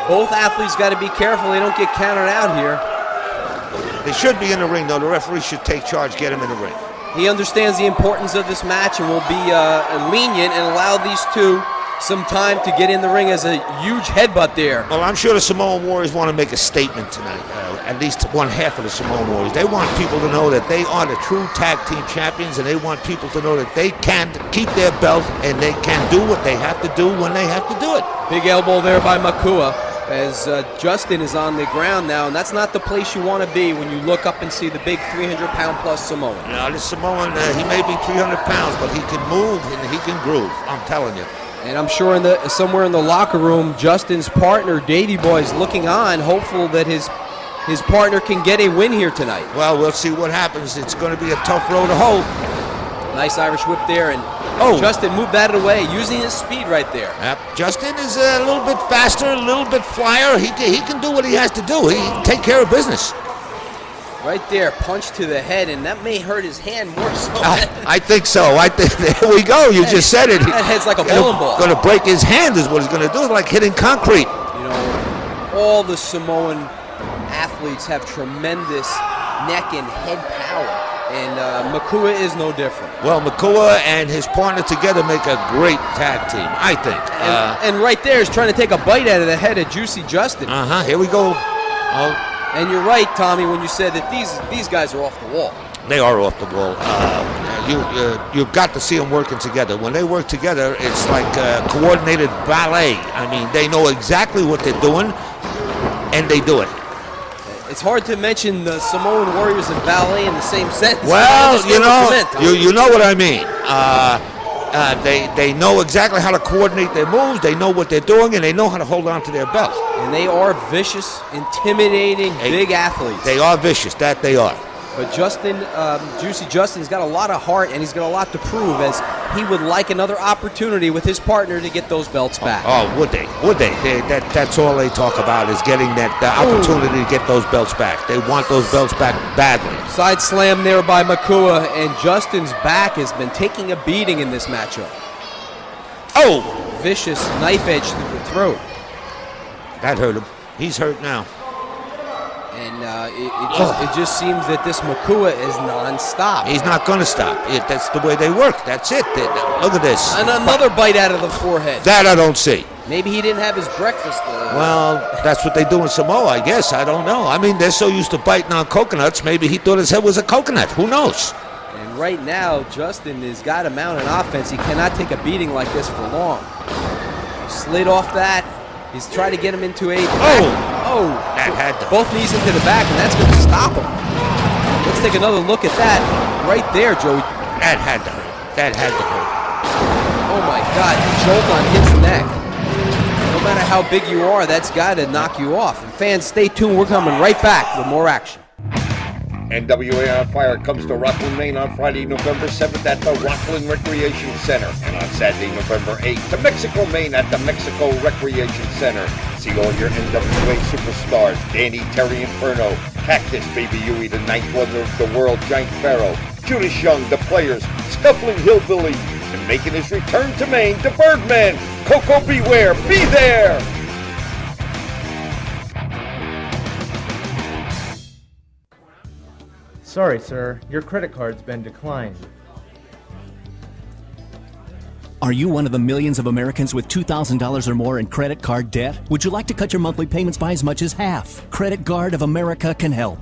Both athletes got to be careful they don't get counted out here. They should be in the ring, though. The referee should take charge, get him in the ring. He understands the importance of this match and will be lenient and allow these two some time to get in the ring as a huge headbutt there. Well, I'm sure the Samoan Warriors want to make a statement tonight, at least one half of the Samoan Warriors. They want people to know that they are the true tag team champions, and they want people to know that they can keep their belt and they can do what they have to do when they have to do it. Big elbow there by Makua as Justin is on the ground now, and that's not the place you want to be when you look up and see the big 300-pound-plus Samoan. Now, this Samoan, he may be 300 pounds, but he can move and he can groove, I'm telling you. And I'm sure somewhere in the locker room, Justin's partner, Davey Boy, is looking on, hopeful that his partner can get a win here tonight. Well, we'll see what happens. It's going to be a tough road to hoe. Nice Irish whip there, and Justin moved that away, using his speed right there. Yep. Justin is a little bit faster, a little bit flyer. He can do what he has to do. He can take care of business. Right there, punch to the head, and that may hurt his hand more so. I think so. There we go. You just said it. That head's like a bowling ball. Going to break his hand is what he's going to do. It's like hitting concrete. You know, all the Samoan athletes have tremendous neck and head power, and Makua is no different. Well, Makua and his partner together make a great tag team, I think. And right there is trying to take a bite out of the head of Juicy Justin. Here we go. And you're right, Tommy, when you said that these guys are off the wall. They are off the wall. You've got to see them working together. When they work together, it's like coordinated ballet. I mean, they know exactly what they're doing, and they do it. It's hard to mention the Samoan Warriors and ballet in the same sentence. Well, you know what I mean. They know exactly how to coordinate their moves. They know what they're doing, and they know how to hold on to their belt. And they are vicious, intimidating, big athletes. They are vicious. That they are. But Juicy Justin's got a lot of heart, and he's got a lot to prove, as he would like another opportunity with his partner to get those belts back. Would they? That's all they talk about, is getting that opportunity to get those belts back. They want those belts back badly. Side slam there by Makua, and Justin's back has been taking a beating in this matchup. Vicious knife edge through the throat. That hurt him. He's hurt now. And it just seems that this Makua is non-stop. He's not going to stop. That's the way they work. That's it. Look at this. And another bite out of the forehead. That I don't see. Maybe he didn't have his breakfast. Well, that's what they do in Samoa, I guess. I don't know. I mean, they're so used to biting on coconuts. Maybe he thought his head was a coconut. Who knows? And right now, Justin has got to mount an offense. He cannot take a beating like this for long. Slid off that. He's trying to get him into a... That had to... Both knees into the back, and that's going to stop him. Let's take another look at that. Right there, Joey. That had to hurt. That had to hurt. Oh, my God. Jolt on his neck. No matter how big you are, that's got to knock you off. And fans, stay tuned. We're coming right back with more action. NWA On Fire comes to Rockland, Maine on Friday, November 7th at the Rockland Recreation Center, and on Saturday, November 8th to Mexico, Maine at the Mexico Recreation Center. See all your NWA superstars: Danny, Terry Inferno, Cactus, Baby Huey, the ninth wonder of the world, Giant Pharaoh, Judas Young, the Players, Scuffling Hillbilly, and making his return to Maine, the Birdman, Coco Beware. Be there! Sorry, sir. Your credit card's been declined. Are you one of the millions of Americans with $2,000 or more in credit card debt? Would you like to cut your monthly payments by as much as half? Credit Guard of America can help.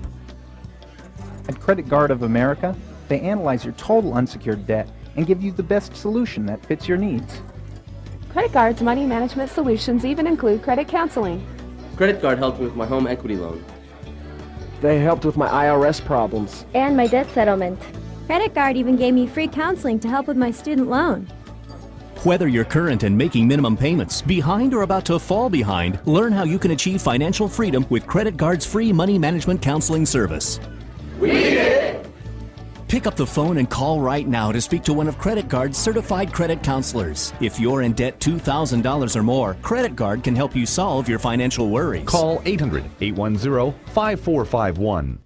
At Credit Guard of America, they analyze your total unsecured debt and give you the best solution that fits your needs. Credit Guard's money management solutions even include credit counseling. Credit Guard helped me with my home equity loan. They helped with my IRS problems. And my debt settlement. Credit Guard even gave me free counseling to help with my student loan. Whether you're current and making minimum payments, behind or about to fall behind, learn how you can achieve financial freedom with Credit Guard's free money management counseling service. We did it! Pick up the phone and call right now to speak to one of Credit Guard's certified credit counselors. If you're in debt $2,000 or more, Credit Guard can help you solve your financial worries. Call 800-810-5451.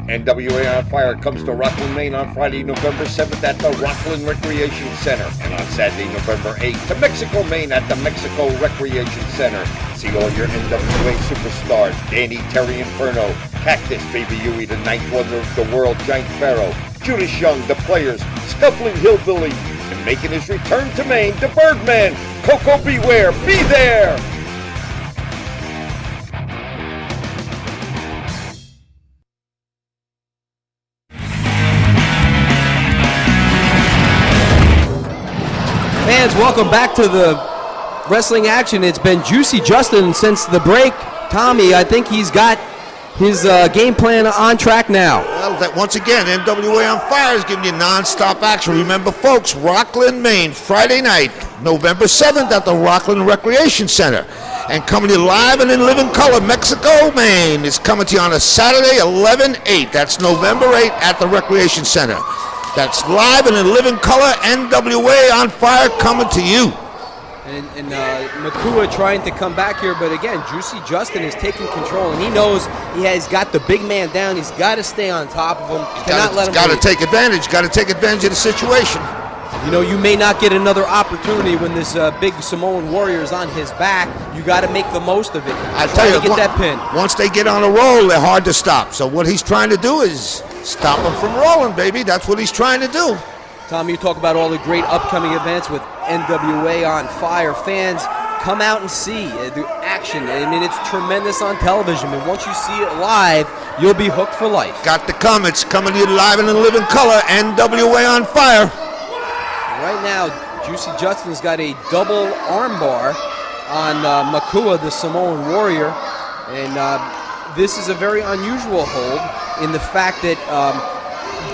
NWA On Fire comes to Rockland, Maine on Friday, November 7th at the Rockland Recreation Center, and on Saturday, November 8th to Mexico, Maine at the Mexico Recreation Center. See all your NWA superstars, Danny, Terry Inferno, Cactus, Baby Huey, the ninth wonder of the world, Giant Pharaoh, Judas Young, the Players, Scuffling Hillbilly, and making his return to Maine, the Birdman, Coco Beware, be there! Fans, welcome back to the wrestling action. It's been Juicy Justin since the break. Tommy, I think he's got his game plan on track now. Well, once again, NWA On Fire is giving you non-stop action. Remember, folks, Rockland, Maine, Friday night, November 7th at the Rockland Recreation Center. And coming to you live and in living color, Mexico, Maine is coming to you on a Saturday, 11/8. That's November 8th at the Recreation Center. That's live and in living color, NWA On Fire coming to you. And Makua trying to come back here, but again, Juicy Justin is taking control, and he knows he has got the big man down. He's got to stay on top of him. Cannot let him. Got to take advantage. Got to take advantage of the situation. You know, you may not get another opportunity when this big Samoan warrior is on his back. You got to make the most of it. I tell you, get that pin. Once they get on a roll, they're hard to stop. So what he's trying to do is stop them from rolling, baby. That's what he's trying to do. Tom, you talk about all the great upcoming events with NWA On Fire. Fans, come out and see the action. I mean, it's tremendous on television, and once you see it live, you'll be hooked for life. Got the comments coming to you live and in living color, NWA On Fire. Right now, Juicy Justin's got a double armbar on Makua, the Samoan warrior, and this is a very unusual hold in the fact that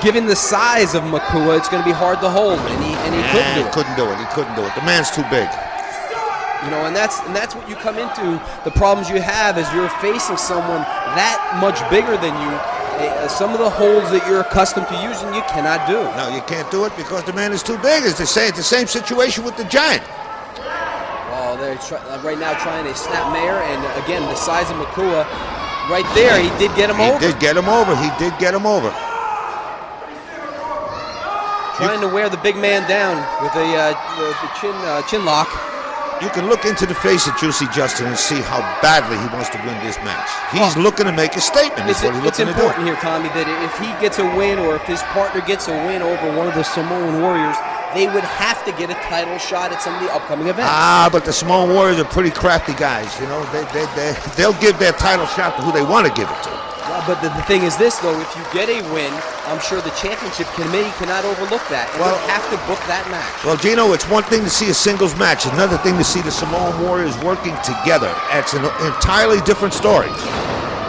given the size of Makua, it's going to be hard to hold, and he couldn't do it. He couldn't do it. The man's too big. You know, and that's what you come into. The problems you have is you're facing someone that much bigger than you. Some of the holds that you're accustomed to using, you cannot do. No, you can't do it because the man is too big. As they say, it's the same situation with the Giant. Oh, they're right now trying a snap mare, and again, the size of Makua, right there, he did get him over. He did get him over. He did get him over. Trying to wear the big man down with the chin lock. You can look into the face of Juicy Justin and see how badly he wants to win this match. He's looking to make a statement. It's important here, Tommy, that if he gets a win or if his partner gets a win over one of the Samoan warriors, they would have to get a title shot at some of the upcoming events. But the Samoan warriors are pretty crafty guys. You know, they'll give their title shot to who they want to give it to. Well, but the thing is this, though, if you get a win, I'm sure the championship committee cannot overlook that, and they'll have to book that match. Well, Gino, it's one thing to see a singles match, another thing to see the Samoan Warriors working together. It's an entirely different story.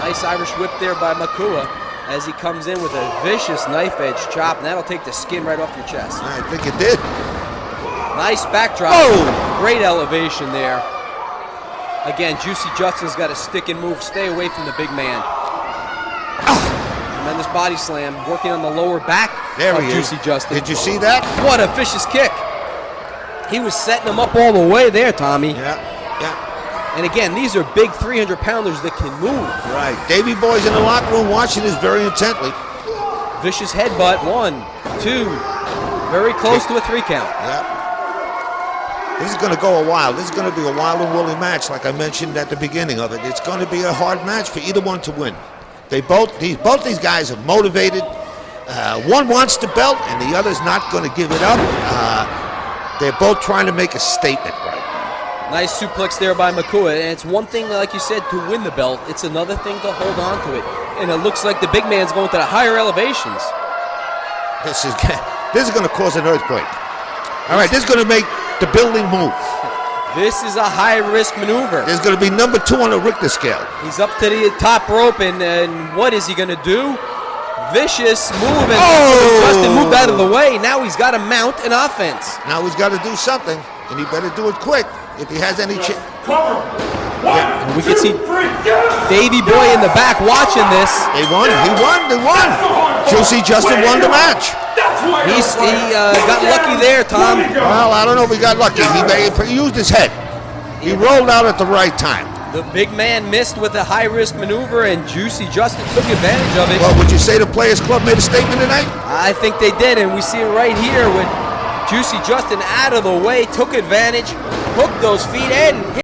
Nice Irish whip there by Makua as he comes in with a vicious knife-edge chop, and that'll take the skin right off your chest. I think it did. Nice backdrop. Oh! Great elevation there. Again, Juicy Justin's got a stick and move. Stay away from the big man. Tremendous body slam, working on the lower back of Juicy Justin. Did you see that? What a vicious kick. He was setting him up all the way there, Tommy. Yeah. And again, these are big 300-pounders that can move. Right. Davey Boy's in the locker room watching this very intently. Vicious headbutt, 1, 2. Very close to a 3 count. Yeah. This is going to go a while. This is going to be a wild and woolly match, like I mentioned at the beginning of it. It's going to be a hard match for either one to win. Both these guys are motivated. One wants the belt, and the other's not going to give it up. They're both trying to make a statement right now. Nice suplex there by Makua, and it's one thing, like you said, to win the belt. It's another thing to hold on to it, and it looks like the big man's going to the higher elevations. This is going to cause an earthquake. All right, this is going to make the building move. This is a high-risk maneuver. There's going to be number 2 on the Richter scale. He's up to the top rope, and what is he going to do? Vicious move, and Justin moved out of the way. Now he's got to mount an offense. Now he's got to do something, and he better do it quick if he has any chance. Yeah. We can see Davey Boy in the back watching this. They won. He won. Juicy Justin won the match. He got lucky there, Tom. Well, I don't know if he got lucky. He used his head. He rolled out at the right time. The big man missed with a high-risk maneuver, and Juicy Justin took advantage of it. Well, would you say the Players Club made a statement tonight? I think they did, and we see it right here with Juicy Justin out of the way, took advantage, hooked those feet, and hit